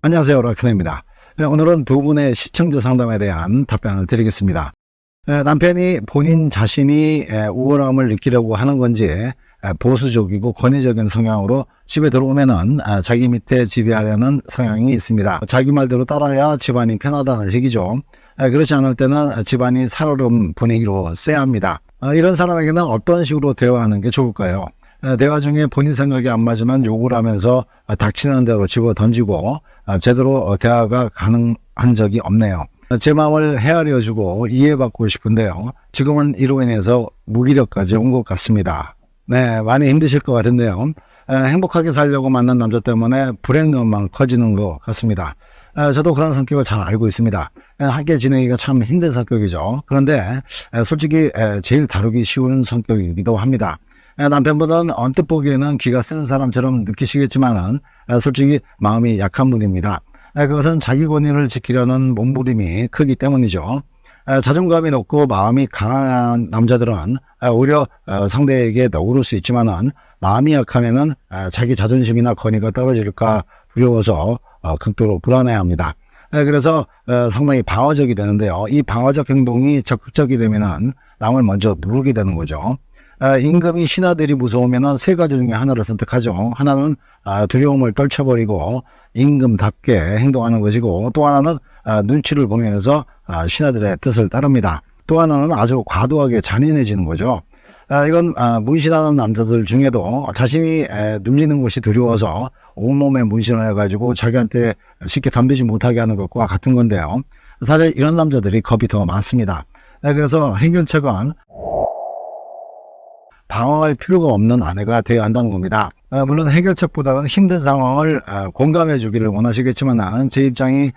안녕하세요. 라크네입니다. 오늘은 두 분의 시청자 상담에 대한 답변을 드리겠습니다. 남편이 본인 자신이 우월함을 느끼려고 하는 건지 보수적이고 권위적인 성향으로 집에 들어오면은 자기 밑에 지배하려는 성향이 있습니다. 자기 말대로 따라야 집안이 편하다는 얘기죠. 그렇지 않을 때는 집안이 살얼음 분위기로 쎄합니다. 이런 사람에게는 어떤 식으로 대화하는 게 좋을까요? 대화 중에 본인 생각이 안 맞으면 욕을 하면서 닥치는 대로 집어 던지고 제대로 대화가 가능한 적이 없네요. 제 마음을 헤아려주고 이해받고 싶은데요. 지금은 이로 인해서 무기력까지 온 것 같습니다. 네, 많이 힘드실 것 같은데요. 행복하게 살려고 만난 남자 때문에 불행감만 커지는 것 같습니다. 저도 그런 성격을 잘 알고 있습니다. 함께 지내기가 참 힘든 성격이죠. 그런데 솔직히 제일 다루기 쉬운 성격이기도 합니다. 남편보다는 언뜻 보기에는 기가 센 사람처럼 느끼시겠지만은 솔직히 마음이 약한 분입니다. 그것은 자기 권위를 지키려는 몸부림이 크기 때문이죠. 자존감이 높고 마음이 강한 남자들은 오히려 상대에게 너그러울 수 있지만은 마음이 약하면은 자기 자존심이나 권위가 떨어질까 두려워서 극도로 불안해합니다. 그래서 상당히 방어적이 되는데요. 이 방어적 행동이 적극적이 되면은 남을 먼저 누르게 되는 거죠. 임금이 신하들이 무서우면 세 가지 중에 하나를 선택하죠. 하나는 두려움을 떨쳐버리고 임금답게 행동하는 것이고, 또 하나는 눈치를 보면서 신하들의 뜻을 따릅니다. 또 하나는 아주 과도하게 잔인해지는 거죠. 이건 문신하는 남자들 중에도 자신이 눌리는 것이 두려워서 온몸에 문신을 해가지고 자기한테 쉽게 덤비지 못하게 하는 것과 같은 건데요. 사실 이런 남자들이 겁이 더 많습니다. 그래서 해결책은 방어할 필요가 없는 아내가 되어야 한다는 겁니다. 물론 해결책보다는 힘든 상황을 공감해 주기를 원하시겠지만 제 입장이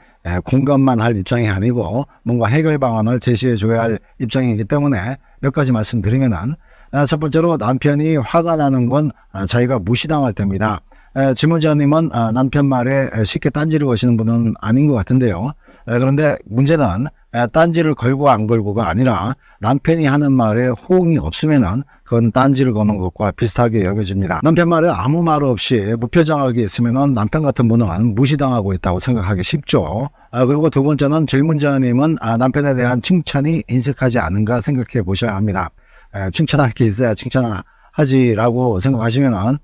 공감만 할 입장이 아니고 뭔가 해결 방안을 제시해 줘야 할 입장이기 때문에 몇 가지 말씀드리면, 첫 번째로 남편이 화가 나는 건 자기가 무시당할 때입니다. 지문자님은 남편 말에 쉽게 딴지를 거시는 분은 아닌 것 같은데요. 그런데 문제는 딴지를 걸고 안 걸고가 아니라 남편이 하는 말에 호응이 없으면은 그건 딴지를 거는 것과 비슷하게 여겨집니다. 남편 말에 아무 말 없이 무표정하게 있으면은 남편 같은 분은 무시당하고 있다고 생각하기 쉽죠. 그리고 두 번째는 질문자님은 남편에 대한 칭찬이 인색하지 않은가 생각해 보셔야 합니다. 칭찬할 게 있어야 칭찬하지라고 생각하시면은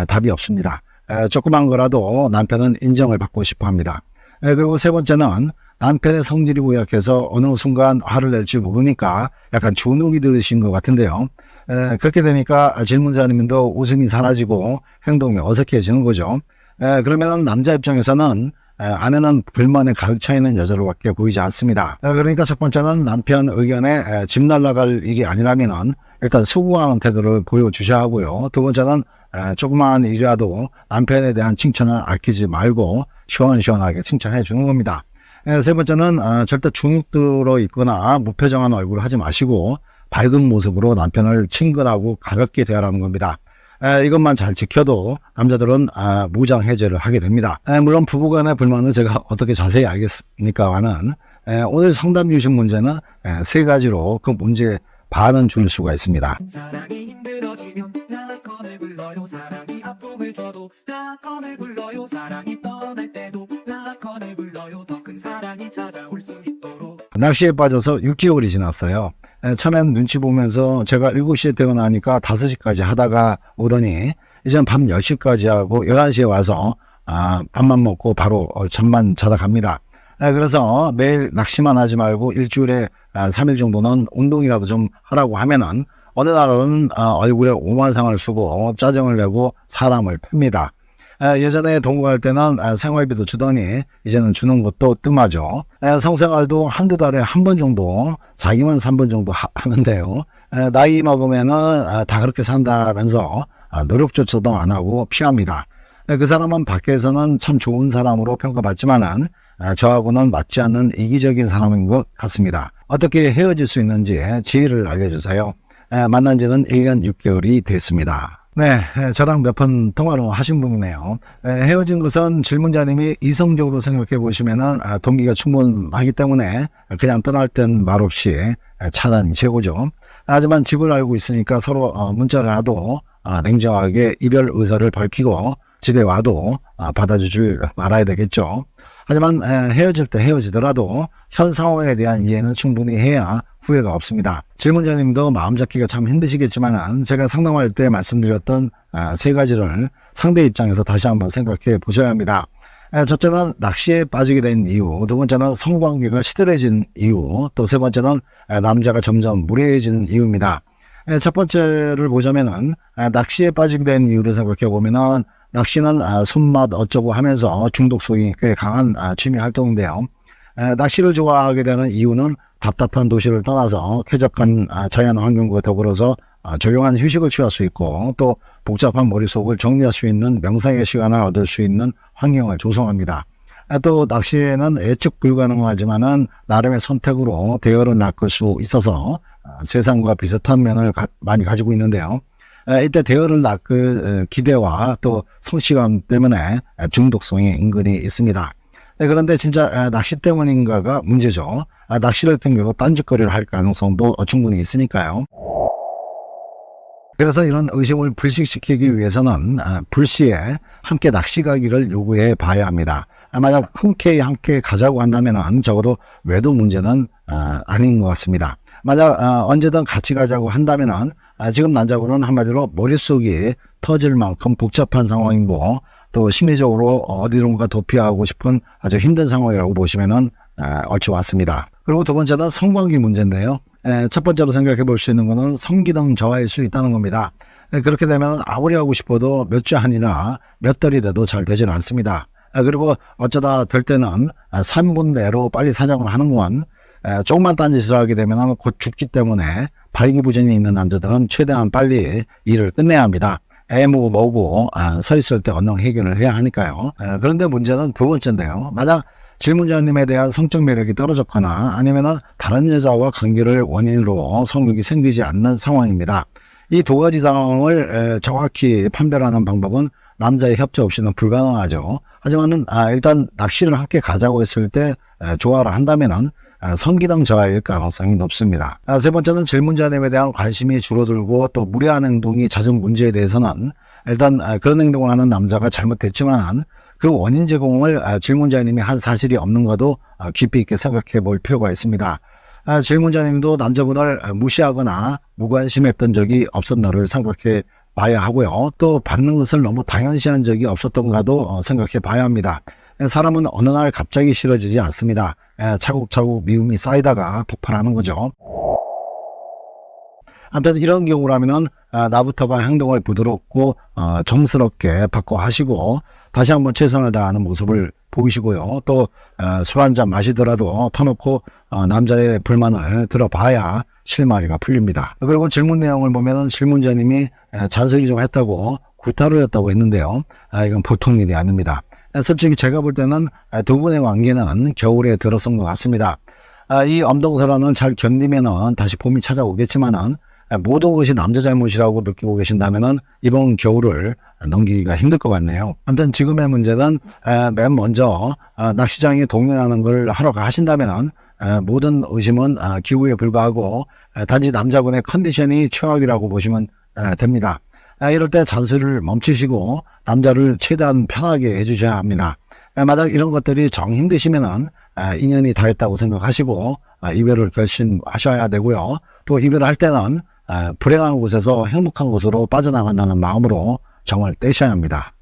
답이 없습니다. 조그만 거라도 남편은 인정을 받고 싶어 합니다. 그리고 세 번째는 남편의 성질이 고약해서 어느 순간 화를 낼지 모르니까 약간 주눅이 들으신 것 같은데요. 그렇게 되니까 질문자님도 웃음이 사라지고 행동이 어색해지는 거죠. 그러면 남자 입장에서는 아내는 불만에 가득 차 있는 여자로밖에 보이지 않습니다. 그러니까 첫 번째는 남편 의견에 집 날라갈 일이 아니라면 일단 수긍하는 태도를 보여주셔야 하고요. 두 번째는 조그마한 일이라도 남편에 대한 칭찬을 아끼지 말고 시원시원하게 칭찬해 주는 겁니다. 세 번째는 절대 주눅 들어 있거나 무표정한 얼굴을 하지 마시고 밝은 모습으로 남편을 친근하고 가볍게 대하라는 겁니다. 이것만 잘 지켜도 남자들은 무장 해제를 하게 됩니다. 물론 부부간의 불만을 제가 어떻게 자세히 알겠습니까만은 오늘 상담 주신 문제는 세 가지로 그 문제의 반은 줄 수가 있습니다. 사랑이 힘들어지면 라건을 불러요. 사랑이 아픔을 줘도 라건을 불러요. 사랑이 떠날 때도 라건을 불러요. 더 큰 사랑이 찾아올 수 있도록. 낚시에 빠져서 6개월이 지났어요. 처음엔 눈치 보면서 제가 7시에 퇴근하니까 5시까지 하다가 오더니 이젠 밤 10시까지 하고 11시에 와서 밥만 먹고 바로 잠만 자다 갑니다. 그래서 매일 낚시만 하지 말고 일주일에 3일 정도는 운동이라도 좀 하라고 하면은 어느 날은 얼굴에 오만상을 쓰고 짜증을 내고 사람을 팹니다. 예전에 동거할 때는 생활비도 주더니 이제는 주는 것도 뜸하죠. 성생활도 한두 달에 한 번 정도, 자기만 3번 정도 하는데요. 나이 먹으면은 다 그렇게 산다면서 노력조차도 안 하고 피합니다. 그 사람은 밖에서는 참 좋은 사람으로 평가받지만은 저하고는 맞지 않는 이기적인 사람인 것 같습니다. 어떻게 헤어질 수 있는지 지혜를 알려주세요. 만난 지는 1년 6개월이 됐습니다. 네, 저랑 몇 번 통화를 하신 분이네요. 헤어진 것은 질문자님이 이성적으로 생각해 보시면은 동기가 충분하기 때문에 그냥 떠날 땐 말없이 차단이 최고죠. 하지만 집을 알고 있으니까 서로 문자라도 냉정하게 이별 의사를 밝히고 집에 와도 받아주질 말아야 되겠죠. 하지만 헤어질 때 헤어지더라도 현 상황에 대한 이해는 충분히 해야 후회가 없습니다. 질문자님도 마음 잡기가 참 힘드시겠지만 제가 상담할 때 말씀드렸던 세 가지를 상대 입장에서 다시 한번 생각해 보셔야 합니다. 첫째는 낚시에 빠지게 된 이유, 두 번째는 성관계가 시들해진 이유, 또 세 번째는 남자가 점점 무례해지는 이유입니다. 첫 번째를 보자면은 낚시에 빠지게 된 이유를 생각해 보면은 낚시는 손맛 어쩌고 하면서 중독성이 꽤 강한 취미 활동인데요. 낚시를 좋아하게 되는 이유는 답답한 도시를 떠나서 쾌적한 자연 환경과 더불어서 조용한 휴식을 취할 수 있고 또 복잡한 머릿속을 정리할 수 있는 명상의 시간을 얻을 수 있는 환경을 조성합니다. 또 낚시에는 예측 불가능하지만은 나름의 선택으로 대열을 낚을 수 있어서 세상과 비슷한 면을 많이 가지고 있는데요. 이때 대열을 낚을 기대와 또 성취감 때문에 중독성이 은근히 있습니다. 그런데 진짜 낚시 때문인가가 문제죠. 낚시를 핑계로 딴짓거리를 할 가능성도 충분히 있으니까요. 그래서 이런 의심을 불식시키기 위해서는 불시에 함께 낚시 가기를 요구해 봐야 합니다. 만약 흔쾌히 함께 가자고 한다면 적어도 외도 문제는 아닌 것 같습니다. 만약 언제든 같이 가자고 한다면 지금 남자분은 한마디로 머릿속이 터질 만큼 복잡한 상황이고 또 심리적으로 어디론가 도피하고 싶은 아주 힘든 상황이라고 보시면 얼추 맞습니다. 그리고 두 번째는 성관계 문제인데요. 첫 번째로 생각해 볼 수 있는 것은 성기능 저하일 수 있다는 겁니다. 그렇게 되면 아무리 하고 싶어도 몇 주 아니라 몇 달이 돼도 잘 되지는 않습니다. 그리고 어쩌다 될 때는 3분 내로 빨리 사정을 하는 건 조금만 딴짓을 하게 되면 곧 죽기 때문에 발기부전이 있는 남자들은 최대한 빨리 일을 끝내야 합니다. 애무고 뭐고 서 있을 때 언능 해결을 해야 하니까요. 그런데 문제는 두 번째인데요. 만약 질문자님에 대한 성적 매력이 떨어졌거나 아니면 다른 여자와 관계를 원인으로 성욕이 생기지 않는 상황입니다. 이 두 가지 상황을 정확히 판별하는 방법은 남자의 협조 없이는 불가능하죠. 하지만은 일단 낚시를 함께 가자고 했을 때 좋아를 한다면은 성기능 저하일 가능성이 높습니다. 세 번째는 질문자님에 대한 관심이 줄어들고 또 무례한 행동이 잦은 문제에 대해서는 일단 그런 행동을 하는 남자가 잘못됐지만 그 원인 제공을 질문자님이 한 사실이 없는 것도 깊이 있게 생각해 볼 필요가 있습니다. 질문자님도 남자분을 무시하거나 무관심했던 적이 없었나를 생각해 봐야 하고요. 또 받는 것을 너무 당연시한 적이 없었던가도 생각해 봐야 합니다. 사람은 어느 날 갑자기 싫어지지 않습니다. 차곡차곡 미움이 쌓이다가 폭발하는 거죠. 아무튼 이런 경우라면 나부터가 행동을 부드럽고 정스럽게 바꿔 하시고 다시 한번 최선을 다하는 모습을 보이시고요. 또 술 한잔 마시더라도 터놓고 남자의 불만을 들어봐야 실마리가 풀립니다. 그리고 질문 내용을 보면은 질문자님이 잔소리 좀 했다고 구타를 했다고 했는데요. 이건 보통 일이 아닙니다. 솔직히 제가 볼 때는 두 분의 관계는 겨울에 들어선 것 같습니다. 이 엄동설화는 잘 견디면은 다시 봄이 찾아오겠지만은 모든 것이 남자 잘못이라고 느끼고 계신다면은 이번 겨울을 넘기기가 힘들 것 같네요. 아무튼 지금의 문제는 맨 먼저 낚시장에 동행하는 걸 하러 가신다면은 모든 의심은 기후에 불과하고 단지 남자분의 컨디션이 최악이라고 보시면 됩니다. 이럴 때 잔소리를 멈추시고 남자를 최대한 편하게 해주셔야 합니다. 만약 이런 것들이 정 힘드시면은 인연이 다 했다고 생각하시고 이별을 결심하셔야 되고요. 또 이별할 때는 불행한 곳에서 행복한 곳으로 빠져나간다는 마음으로 정을 떼셔야 합니다.